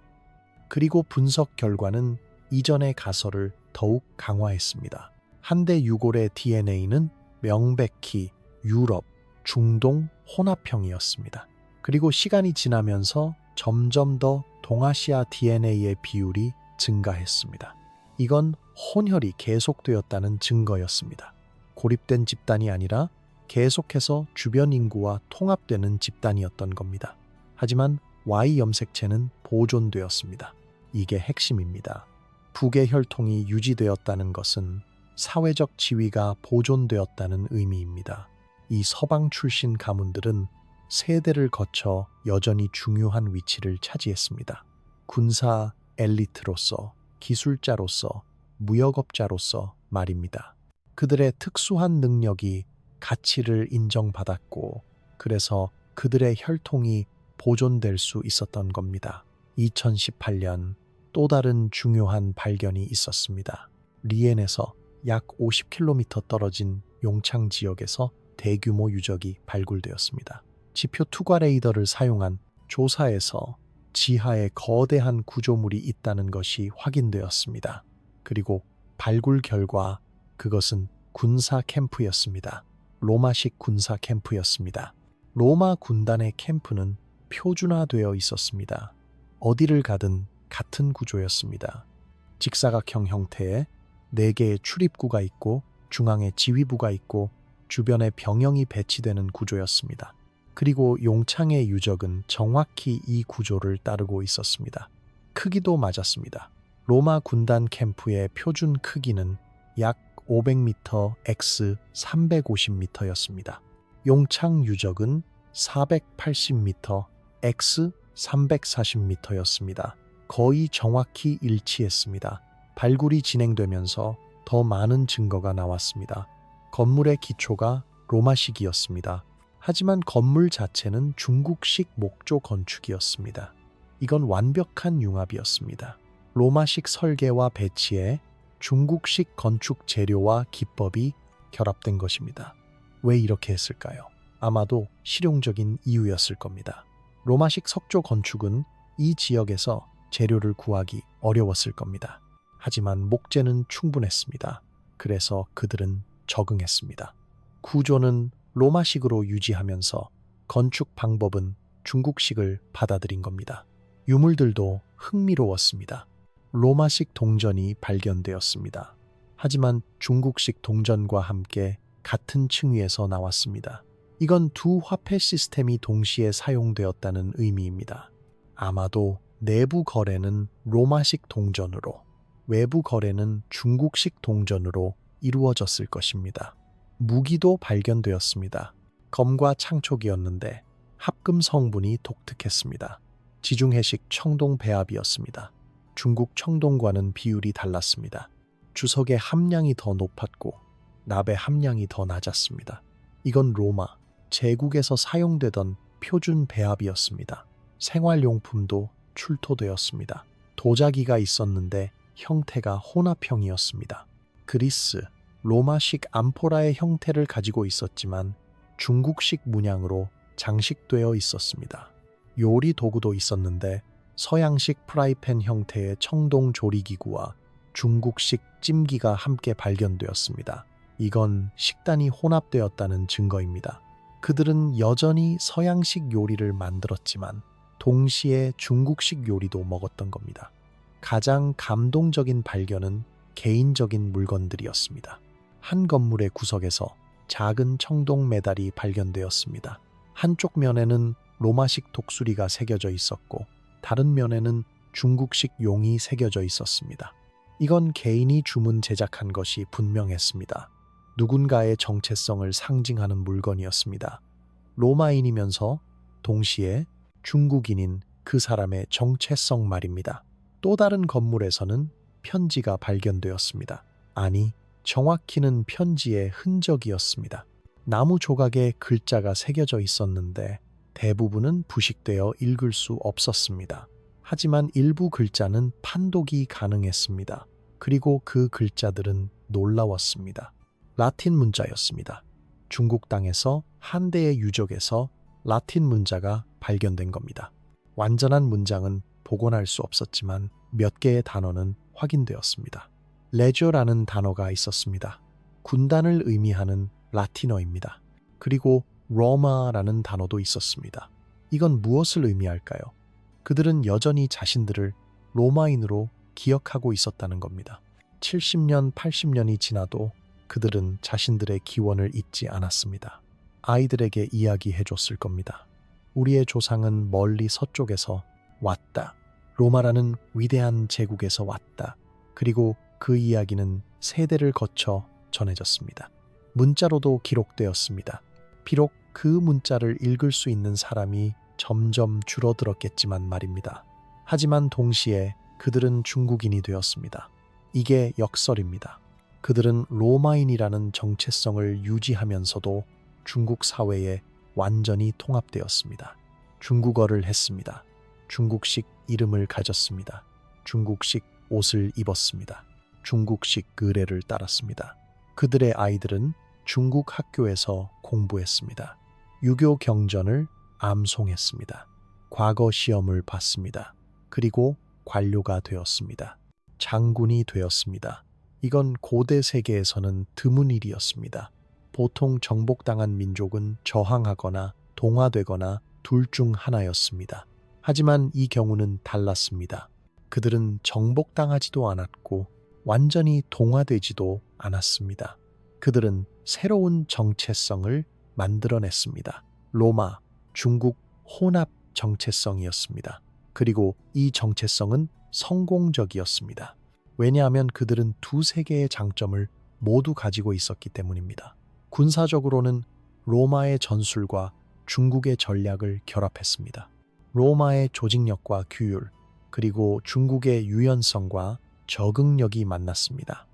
그리고 분석 결과는 이전의 가설을 더욱 강화했습니다. 한대 유골의 DNA는 명백히 유럽, 중동 혼합형이었습니다. 그리고 시간이 지나면서 점점 더 동아시아 DNA의 비율이 증가했습니다. 이건 혼혈이 계속되었다는 증거였습니다. 고립된 집단이 아니라 계속해서 주변 인구와 통합되는 집단이었던 겁니다. 하지만 Y 염색체는 보존되었습니다. 이게 핵심입니다. 북의 혈통이 유지되었다는 것은 사회적 지위가 보존되었다는 의미입니다. 이 서방 출신 가문들은 세대를 거쳐 여전히 중요한 위치를 차지했습니다. 군사 엘리트로서, 기술자로서, 무역업자로서 말입니다. 그들의 특수한 능력이 가치를 인정받았고, 그래서 그들의 혈통이 보존될 수 있었던 겁니다. 2018년 또 다른 중요한 발견이 있었습니다. 리엔에서 약 50km 떨어진 용창 지역에서 대규모 유적이 발굴되었습니다. 지표 투과 레이더를 사용한 조사에서 지하에 거대한 구조물이 있다는 것이 확인되었습니다. 그리고 발굴 결과 그것은 군사 캠프였습니다. 로마식 군사 캠프였습니다. 로마 군단의 캠프는 표준화되어 있었습니다. 어디를 가든 같은 구조였습니다. 직사각형 형태의 4개의 출입구가 있고 중앙에 지휘부가 있고 주변에 병영이 배치되는 구조였습니다. 그리고 용창의 유적은 정확히 이 구조를 따르고 있었습니다. 크기도 맞았습니다. 로마 군단 캠프의 표준 크기는 약 500m x 350m였습니다. 용창 유적은 480m x 340m였습니다. 거의 정확히 일치했습니다. 발굴이 진행되면서 더 많은 증거가 나왔습니다. 건물의 기초가 로마식이었습니다. 하지만 건물 자체는 중국식 목조 건축이었습니다. 이건 완벽한 융합이었습니다. 로마식 설계와 배치에 중국식 건축 재료와 기법이 결합된 것입니다. 왜 이렇게 했을까요? 아마도 실용적인 이유였을 겁니다. 로마식 석조 건축은 이 지역에서 재료를 구하기 어려웠을 겁니다. 하지만 목재는 충분했습니다. 그래서 그들은 적응했습니다. 구조는 로마식으로 유지하면서 건축 방법은 중국식을 받아들인 겁니다. 유물들도 흥미로웠습니다. 로마식 동전이 발견되었습니다. 하지만 중국식 동전과 함께 같은 층위에서 나왔습니다. 이건 두 화폐 시스템이 동시에 사용되었다는 의미입니다. 아마도 내부 거래는 로마식 동전으로, 외부 거래는 중국식 동전으로 이루어졌을 것입니다. 무기도 발견되었습니다. 검과 창촉이었는데 합금 성분이 독특했습니다. 지중해식 청동 배합이었습니다. 중국 청동과는 비율이 달랐습니다. 주석의 함량이 더 높았고 납의 함량이 더 낮았습니다. 이건 로마, 제국에서 사용되던 표준 배합이었습니다. 생활용품도 출토되었습니다. 도자기가 있었는데 형태가 혼합형이었습니다. 그리스, 로마식 암포라의 형태를 가지고 있었지만 중국식 문양으로 장식되어 있었습니다. 요리 도구도 있었는데 서양식 프라이팬 형태의 청동 조리기구와 중국식 찜기가 함께 발견되었습니다. 이건 식단이 혼합되었다는 증거입니다. 그들은 여전히 서양식 요리를 만들었지만 동시에 중국식 요리도 먹었던 겁니다. 가장 감동적인 발견은 개인적인 물건들이었습니다. 한 건물의 구석에서 작은 청동 메달이 발견되었습니다. 한쪽 면에는 로마식 독수리가 새겨져 있었고 다른 면에는 중국식 용이 새겨져 있었습니다. 이건 개인이 주문 제작한 것이 분명했습니다. 누군가의 정체성을 상징하는 물건이었습니다. 로마인이면서 동시에 중국인인 그 사람의 정체성 말입니다. 또 다른 건물에서는 편지가 발견되었습니다. 아니, 정확히는 편지의 흔적이었습니다. 나무 조각에 글자가 새겨져 있었는데 대부분은 부식되어 읽을 수 없었습니다. 하지만 일부 글자는 판독이 가능했습니다. 그리고 그 글자들은 놀라웠습니다. 라틴 문자였습니다. 중국 땅에서 한 대의 유적에서 라틴 문자가 발견된 겁니다. 완전한 문장은 복원할 수 없었지만 몇 개의 단어는 확인되었습니다. 레저라는 단어가 있었습니다. 군단을 의미하는 라틴어입니다. 그리고 로마라는 단어도 있었습니다. 이건 무엇을 의미할까요? 그들은 여전히 자신들을 로마인으로 기억하고 있었다는 겁니다. 70년, 80년이 지나도 그들은 자신들의 기원을 잊지 않았습니다. 아이들에게 이야기해 줬을 겁니다. 우리의 조상은 멀리 서쪽에서 왔다. 로마라는 위대한 제국에서 왔다. 그리고 그 이야기는 세대를 거쳐 전해졌습니다. 문자로도 기록되었습니다. 비록 그 문자를 읽을 수 있는 사람이 점점 줄어들었겠지만 말입니다. 하지만 동시에 그들은 중국인이 되었습니다. 이게 역설입니다. 그들은 로마인이라는 정체성을 유지하면서도 중국 사회에 완전히 통합되었습니다. 중국어를 했습니다. 중국식 이름을 가졌습니다. 중국식 옷을 입었습니다. 중국식 의례를 따랐습니다. 그들의 아이들은 중국 학교에서 공부했습니다. 유교 경전을 암송했습니다. 과거 시험을 봤습니다. 그리고 관료가 되었습니다. 장군이 되었습니다. 이건 고대 세계에서는 드문 일이었습니다. 보통 정복당한 민족은 저항하거나 동화되거나 둘 중 하나였습니다. 하지만 이 경우는 달랐습니다. 그들은 정복당하지도 않았고 완전히 동화되지도 않았습니다. 그들은 새로운 정체성을 만들어냈습니다. 로마, 중국 혼합 정체성이었습니다. 그리고 이 정체성은 성공적이었습니다. 왜냐하면 그들은 두 세계의 장점을 모두 가지고 있었기 때문입니다. 군사적으로는 로마의 전술과 중국의 전략을 결합했습니다. 로마의 조직력과 규율, 그리고 중국의 유연성과 적응력이 만났습니다.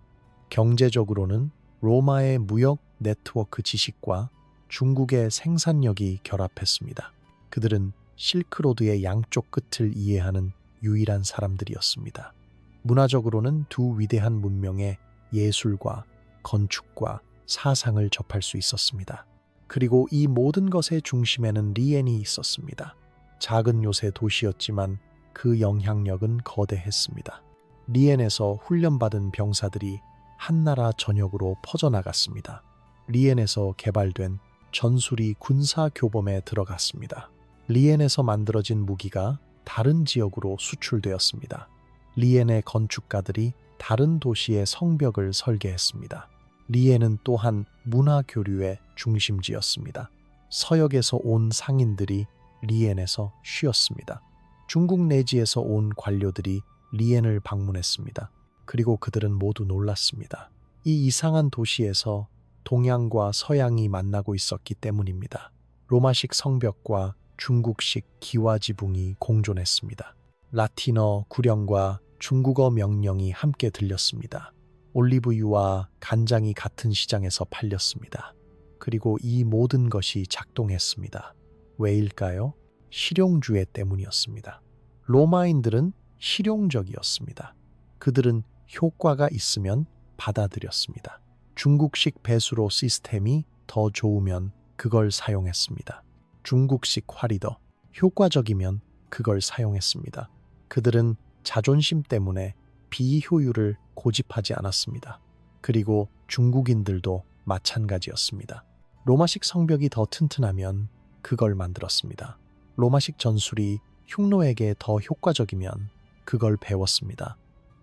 경제적으로는 로마의 무역 네트워크 지식과 중국의 생산력이 결합했습니다. 그들은 실크로드의 양쪽 끝을 이해하는 유일한 사람들이었습니다. 문화적으로는 두 위대한 문명의 예술과 건축과 사상을 접할 수 있었습니다. 그리고 이 모든 것의 중심에는 리엔이 있었습니다. 작은 요새 도시였지만 그 영향력은 거대했습니다. 리엔에서 훈련받은 병사들이 한나라 전역으로 퍼져나갔습니다. 리엔에서 개발된 전술이 군사 교범에 들어갔습니다. 리엔에서 만들어진 무기가 다른 지역으로 수출되었습니다. 리엔의 건축가들이 다른 도시의 성벽을 설계했습니다. 리엔은 또한 문화 교류의 중심지였습니다. 서역에서 온 상인들이 리엔에서 쉬었습니다. 중국 내지에서 온 관료들이 리엔을 방문했습니다. 그리고 그들은 모두 놀랐습니다. 이 이상한 도시에서 동양과 서양이 만나고 있었기 때문입니다. 로마식 성벽과 중국식 기와지붕이 공존했습니다. 라틴어 구령과 중국어 명령이 함께 들렸습니다. 올리브유와 간장이 같은 시장에서 팔렸습니다. 그리고 이 모든 것이 작동했습니다. 왜일까요? 실용주의 때문이었습니다. 로마인들은 실용적이었습니다. 그들은 효과가 있으면 받아들였습니다. 중국식 배수로 시스템이 더 좋으면 그걸 사용했습니다. 중국식 화리더 효과적이면 그걸 사용했습니다. 그들은 자존심 때문에 비효율을 고집하지 않았습니다. 그리고 중국인들도 마찬가지였습니다. 로마식 성벽이 더 튼튼하면 그걸 만들었습니다. 로마식 전술이 흉노에게 더 효과적이면 그걸 배웠습니다.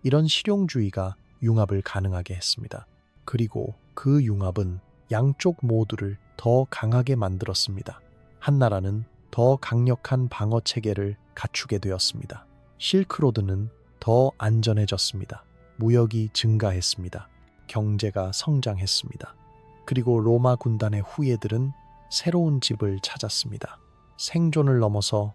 이런 실용주의가 융합을 가능하게 했습니다. 그리고 그 융합은 양쪽 모두를 더 강하게 만들었습니다. 한나라는 더 강력한 방어 체계를 갖추게 되었습니다. 실크로드는 더 안전해졌습니다. 무역이 증가했습니다. 경제가 성장했습니다. 그리고 로마 군단의 후예들은 새로운 집을 찾았습니다. 생존을 넘어서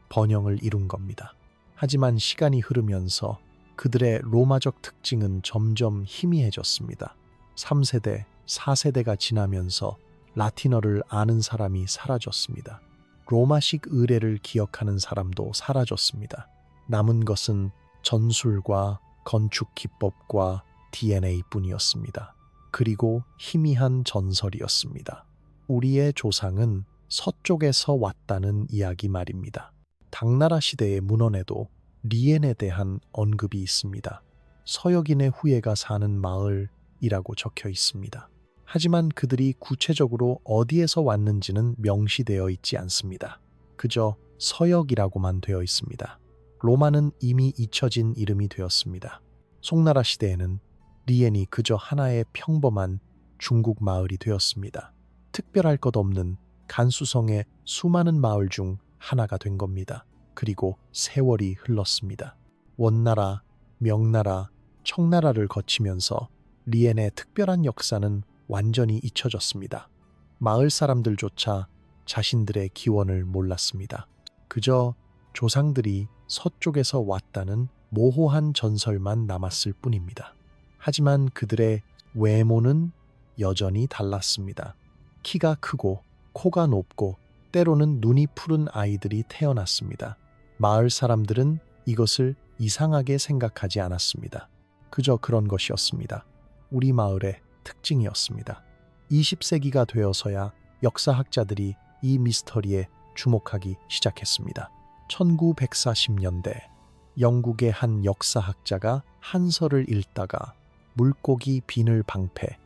번영을 이룬 겁니다. 하지만 시간이 흐르면서 그들의 로마적 특징은 점점 희미해졌습니다. 3세대, 4세대가 지나면서 라틴어를 아는 사람이 사라졌습니다. 로마식 의례를 기억하는 사람도 사라졌습니다. 남은 것은 전술과 건축 기법과 DNA뿐이었습니다. 그리고 희미한 전설이었습니다. 우리의 조상은 서쪽에서 왔다는 이야기 말입니다. 당나라 시대의 문헌에도 리엔에 대한 언급이 있습니다. 서역인의 후예가 사는 마을이라고 적혀 있습니다. 하지만 그들이 구체적으로 어디에서 왔는지는 명시되어 있지 않습니다. 그저 서역이라고만 되어 있습니다. 로마는 이미 잊혀진 이름이 되었습니다. 송나라 시대에는 리엔이 그저 하나의 평범한 중국 마을이 되었습니다. 특별할 것 없는 간수성의 수많은 마을 중 하나가 된 겁니다. 그리고 세월이 흘렀습니다. 원나라, 명나라, 청나라를 거치면서 리엔의 특별한 역사는 완전히 잊혀졌습니다. 마을 사람들조차 자신들의 기원을 몰랐습니다. 그저 조상들이 서쪽에서 왔다는 모호한 전설만 남았을 뿐입니다. 하지만 그들의 외모는 여전히 달랐습니다. 키가 크고 코가 높고 때로는 눈이 푸른 아이들이 태어났습니다. 마을 사람들은 이것을 이상하게 생각하지 않았습니다. 그저 그런 것이었습니다. 우리 마을의 특징이었습니다. 20세기가 되어서야 역사학자들이 이 미스터리에 주목하기 시작했습니다. 1940년대 영국의 한 역사학자가 한서를 읽다가 물고기 비늘 방패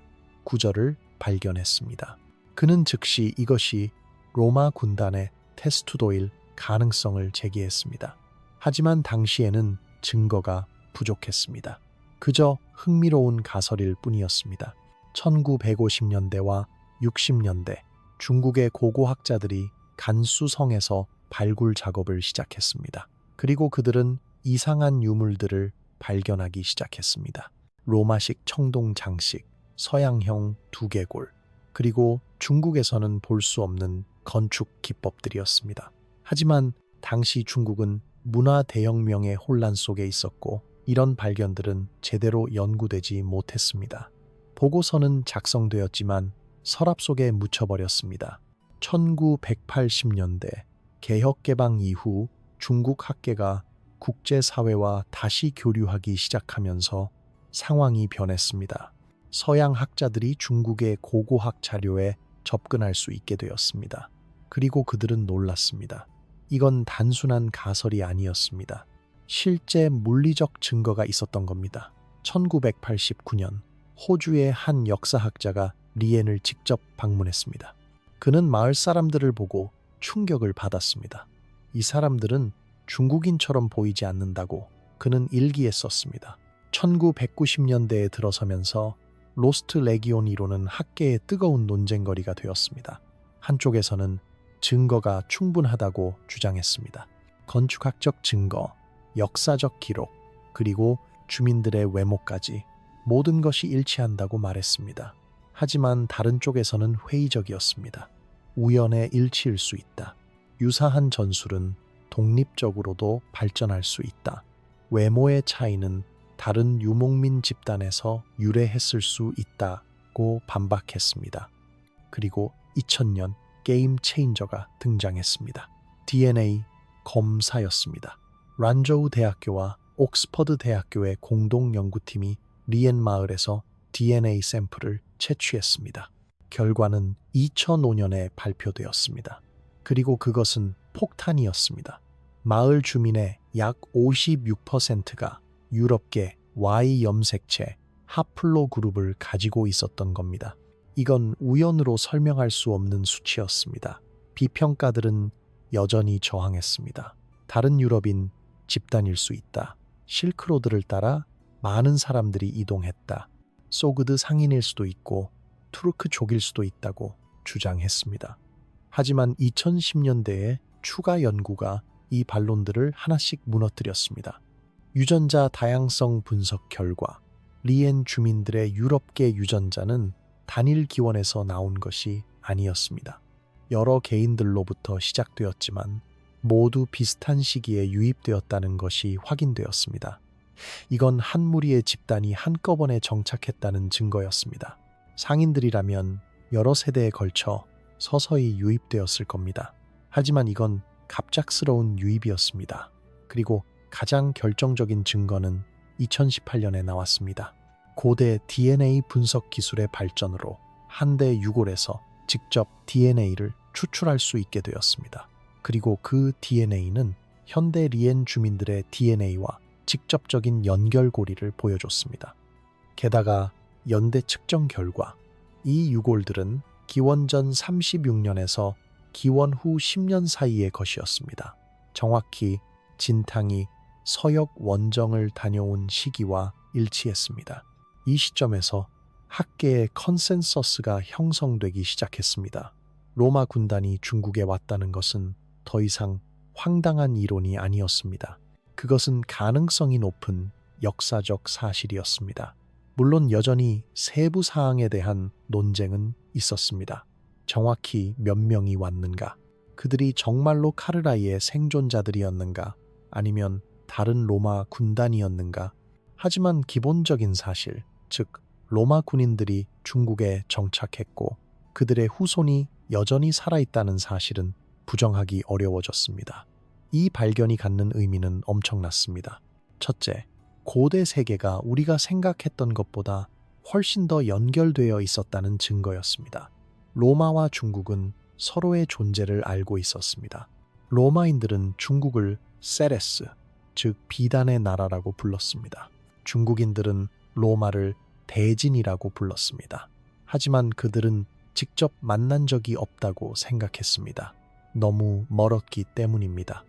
구절을 발견했습니다. 그는 즉시 이것이 로마 군단의 테스투도일 가능성을 제기했습니다. 하지만 당시에는 증거가 부족했습니다. 그저 흥미로운 가설일 뿐이었습니다. 1950년대와 60년대 중국의 고고학자들이 간수성에서 발굴 작업을 시작했습니다. 그리고 그들은 이상한 유물들을 발견하기 시작했습니다. 로마식 청동 장식, 서양형 두개골, 그리고 중국에서는 볼 수 없는 건축 기법들이었습니다. 하지만 당시 중국은 문화 대혁명의 혼란 속에 있었고 이런 발견들은 제대로 연구되지 못했습니다. 보고서는 작성되었지만 서랍 속에 묻혀버렸습니다. 1980년대 개혁개방 이후 중국 학계가 국제사회와 다시 교류하기 시작하면서 상황이 변했습니다. 서양 학자들이 중국의 고고학 자료에 접근할 수 있게 되었습니다. 그리고 그들은 놀랐습니다. 이건 단순한 가설이 아니었습니다. 실제 물리적 증거가 있었던 겁니다. 1989년 호주의 한 역사학자가 리엔을 직접 방문했습니다. 그는 마을 사람들을 보고 충격을 받았습니다. 이 사람들은 중국인처럼 보이지 않는다고 그는 일기에 썼습니다. 1990년대에 들어서면서 로스트 레기온 이론은 학계의 뜨거운 논쟁거리가 되었습니다. 한쪽에서는 증거가 충분하다고 주장했습니다. 건축학적 증거, 역사적 기록, 그리고 주민들의 외모까지 모든 것이 일치한다고 말했습니다. 하지만 다른 쪽에서는 회의적이었습니다. 우연의 일치일 수 있다. 유사한 전술은 독립적으로도 발전할 수 있다. 외모의 차이는 다른 유목민 집단에서 유래했을 수 있다고 반박했습니다. 그리고 2000년 게임 체인저가 등장했습니다. DNA 검사였습니다. 란저우 대학교와 옥스퍼드 대학교의 공동 연구팀이 리엔 마을에서 DNA 샘플을 채취했습니다. 결과는 2005년에 발표되었습니다. 그리고 그것은 폭탄이었습니다. 마을 주민의 약 56%가 유럽계 Y 염색체 하플로 그룹을 가지고 있었던 겁니다. 이건 우연으로 설명할 수 없는 수치였습니다. 비평가들은 여전히 저항했습니다. 다른 유럽인 집단일 수 있다. 실크로드를 따라 많은 사람들이 이동했다. 소그드 상인일 수도 있고 투르크족일 수도 있다고 주장했습니다. 하지만 2010년대에 추가 연구가 이 반론들을 하나씩 무너뜨렸습니다. 유전자 다양성 분석 결과 리엔 주민들의 유럽계 유전자는 단일 기원에서 나온 것이 아니었습니다. 여러 개인들로부터 시작되었지만 모두 비슷한 시기에 유입되었다는 것이 확인되었습니다. 이건 한 무리의 집단이 한꺼번에 정착했다는 증거였습니다. 상인들이라면 여러 세대에 걸쳐 서서히 유입되었을 겁니다. 하지만 이건 갑작스러운 유입이었습니다. 그리고 가장 결정적인 증거는 2018년에 나왔습니다. 고대 DNA 분석 기술의 발전으로 한대 유골에서 직접 DNA를 추출할 수 있게 되었습니다. 그리고 그 DNA는 현대 리엔 주민들의 DNA와 직접적인 연결고리를 보여줬습니다. 게다가 연대 측정 결과 이 유골들은 기원전 36년에서 기원 후 10년 사이의 것이었습니다. 정확히 진탕이 서역 원정을 다녀온 시기와 일치했습니다. 이 시점에서 학계의 컨센서스가 형성되기 시작했습니다. 로마 군단이 중국에 왔다는 것은 더 이상 황당한 이론이 아니었습니다. 그것은 가능성이 높은 역사적 사실이었습니다. 물론 여전히 세부 사항에 대한 논쟁은 있었습니다. 정확히 몇 명이 왔는가? 그들이 정말로 카르라이의 생존자들이었는가? 아니면 다른 로마 군단이었는가? 하지만 기본적인 사실, 즉 로마 군인들이 중국에 정착했고 그들의 후손이 여전히 살아있다는 사실은 부정하기 어려워졌습니다. 이 발견이 갖는 의미는 엄청났습니다. 첫째, 고대 세계가 우리가 생각했던 것보다 훨씬 더 연결되어 있었다는 증거였습니다. 로마와 중국은 서로의 존재를 알고 있었습니다. 로마인들은 중국을 세레스, 즉 비단의 나라라고 불렀습니다. 중국인들은 로마를 대진이라고 불렀습니다. 하지만 그들은 직접 만난 적이 없다고 생각했습니다. 너무 멀었기 때문입니다.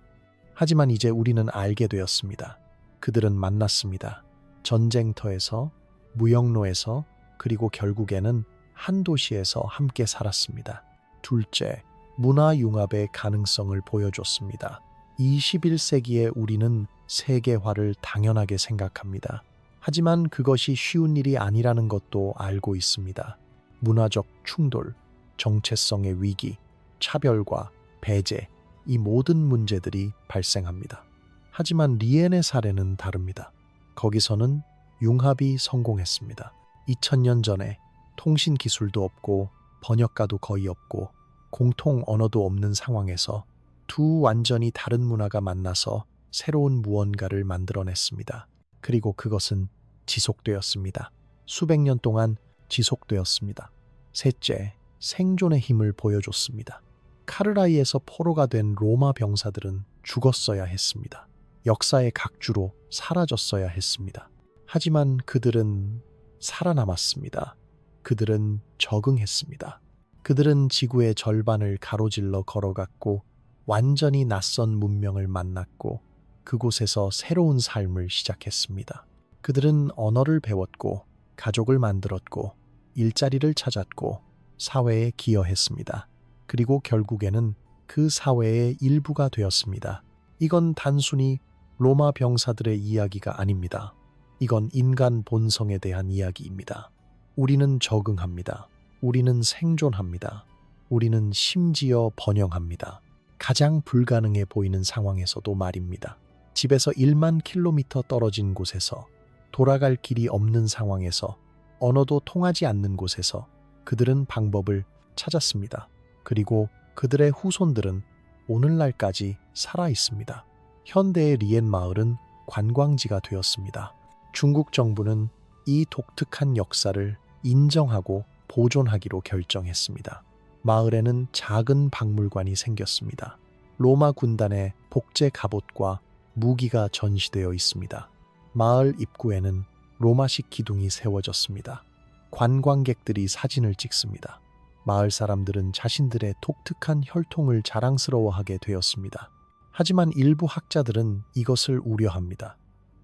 하지만 이제 우리는 알게 되었습니다. 그들은 만났습니다. 전쟁터에서, 무역로에서, 그리고 결국에는 한 도시에서 함께 살았습니다. 둘째, 문화융합의 가능성을 보여줬습니다. 21세기에 우리는 세계화를 당연하게 생각합니다. 하지만 그것이 쉬운 일이 아니라는 것도 알고 있습니다. 문화적 충돌, 정체성의 위기, 차별과 배제, 이 모든 문제들이 발생합니다. 하지만 리엔의 사례는 다릅니다. 거기서는 융합이 성공했습니다. 2000년 전에 통신 기술도 없고 번역가도 거의 없고 공통 언어도 없는 상황에서 두 완전히 다른 문화가 만나서 새로운 무언가를 만들어냈습니다. 그리고 그것은 지속되었습니다. 수백 년 동안 지속되었습니다. 셋째, 생존의 힘을 보여줬습니다. 카르라이에서 포로가 된 로마 병사들은 죽었어야 했습니다. 역사의 각주로 사라졌어야 했습니다. 하지만 그들은 살아남았습니다. 그들은 적응했습니다. 그들은 지구의 절반을 가로질러 걸어갔고 완전히 낯선 문명을 만났고 그곳에서 새로운 삶을 시작했습니다. 그들은 언어를 배웠고 가족을 만들었고 일자리를 찾았고 사회에 기여했습니다. 그리고 결국에는 그 사회의 일부가 되었습니다. 이건 단순히 로마 병사들의 이야기가 아닙니다. 이건 인간 본성에 대한 이야기입니다. 우리는 적응합니다. 우리는 생존합니다. 우리는 심지어 번영합니다. 가장 불가능해 보이는 상황에서도 말입니다. 집에서 1만 킬로미터 떨어진 곳에서, 돌아갈 길이 없는 상황에서, 언어도 통하지 않는 곳에서 그들은 방법을 찾았습니다. 그리고 그들의 후손들은 오늘날까지 살아 있습니다. 현대의 리엔 마을은 관광지가 되었습니다. 중국 정부는 이 독특한 역사를 인정하고 보존하기로 결정했습니다. 마을에는 작은 박물관이 생겼습니다. 로마 군단의 복제 갑옷과 무기가 전시되어 있습니다. 마을 입구에는 로마식 기둥이 세워졌습니다. 관광객들이 사진을 찍습니다. 마을 사람들은 자신들의 독특한 혈통을 자랑스러워하게 되었습니다. 하지만 일부 학자들은 이것을 우려합니다.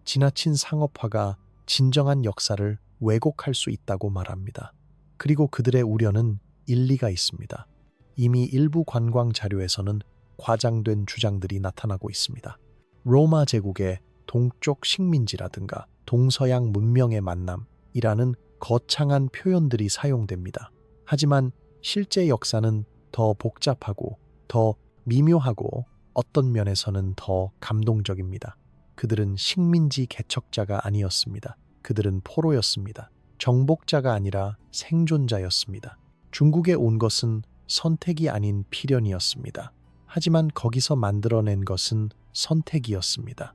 지나친 상업화가 진정한 역사를 왜곡할 수 있다고 말합니다. 그리고 그들의 우려는 일리가 있습니다. 이미 일부 관광 자료에서는 과장된 주장들이 나타나고 있습니다. 로마 제국의 동쪽 식민지라든가 동서양 문명의 만남이라는 거창한 표현들이 사용됩니다. 하지만 실제 역사는 더 복잡하고 더 미묘하고 어떤 면에서는 더 감동적입니다. 그들은 식민지 개척자가 아니었습니다. 그들은 포로였습니다. 정복자가 아니라 생존자였습니다. 중국에 온 것은 선택이 아닌 필연이었습니다. 하지만 거기서 만들어낸 것은 선택이었습니다.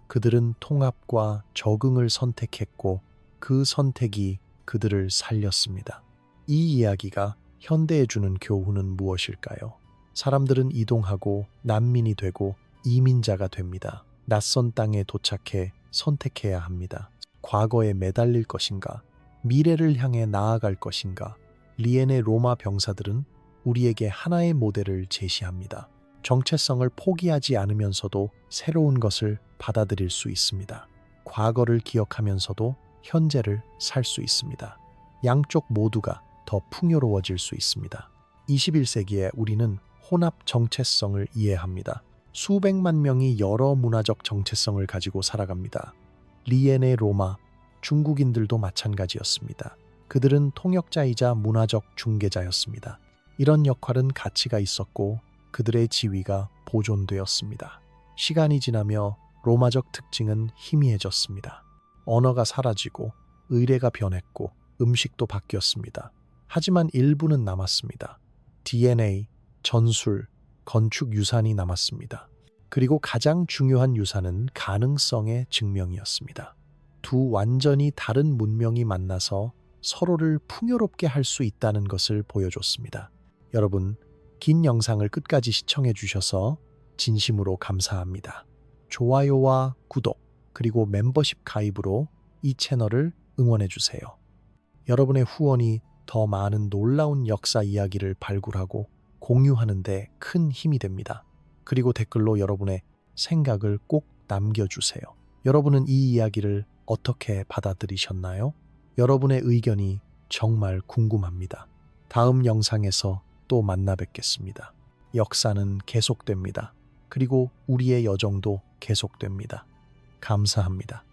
그들은 통합과 적응을 선택했고 그 선택이 그들을 살렸습니다. 이 이야기가 현대에 주는 교훈은 무엇일까요? 사람들은 이동하고 난민이 되고 이민자가 됩니다. 낯선 땅에 도착해 선택해야 합니다. 과거에 매달릴 것인가? 미래를 향해 나아갈 것인가? 리엔의 로마 병사들은 우리에게 하나의 모델을 제시합니다. 정체성을 포기하지 않으면서도 새로운 것을 받아들일 수 있습니다. 과거를 기억하면서도 현재를 살 수 있습니다. 양쪽 모두가 더 풍요로워질 수 있습니다. 21세기에 우리는 혼합 정체성을 이해합니다. 수백만 명이 여러 문화적 정체성을 가지고 살아갑니다. 리엔의 로마, 중국인들도 마찬가지였습니다. 그들은 통역자이자 문화적 중개자였습니다. 이런 역할은 가치가 있었고 그들의 지위가 보존되었습니다. 시간이 지나며 로마적 특징은 희미해졌습니다. 언어가 사라지고 의례가 변했고 음식도 바뀌었습니다. 하지만 일부는 남았습니다. DNA, 전술, 건축 유산이 남았습니다. 그리고 가장 중요한 유산은 가능성의 증명이었습니다. 두 완전히 다른 문명이 만나서 서로를 풍요롭게 할 수 있다는 것을 보여줬습니다. 여러분, 긴 영상을 끝까지 시청해 주셔서 진심으로 감사합니다. 좋아요와 구독, 그리고 멤버십 가입으로 이 채널을 응원해 주세요. 여러분의 후원이 더 많은 놀라운 역사 이야기를 발굴하고 공유하는 데 큰 힘이 됩니다. 그리고 댓글로 여러분의 생각을 꼭 남겨주세요. 여러분은 이 이야기를 어떻게 받아들이셨나요? 여러분의 의견이 정말 궁금합니다. 다음 영상에서 또 만나 뵙겠습니다. 역사는 계속됩니다. 그리고 우리의 여정도 계속됩니다. 감사합니다.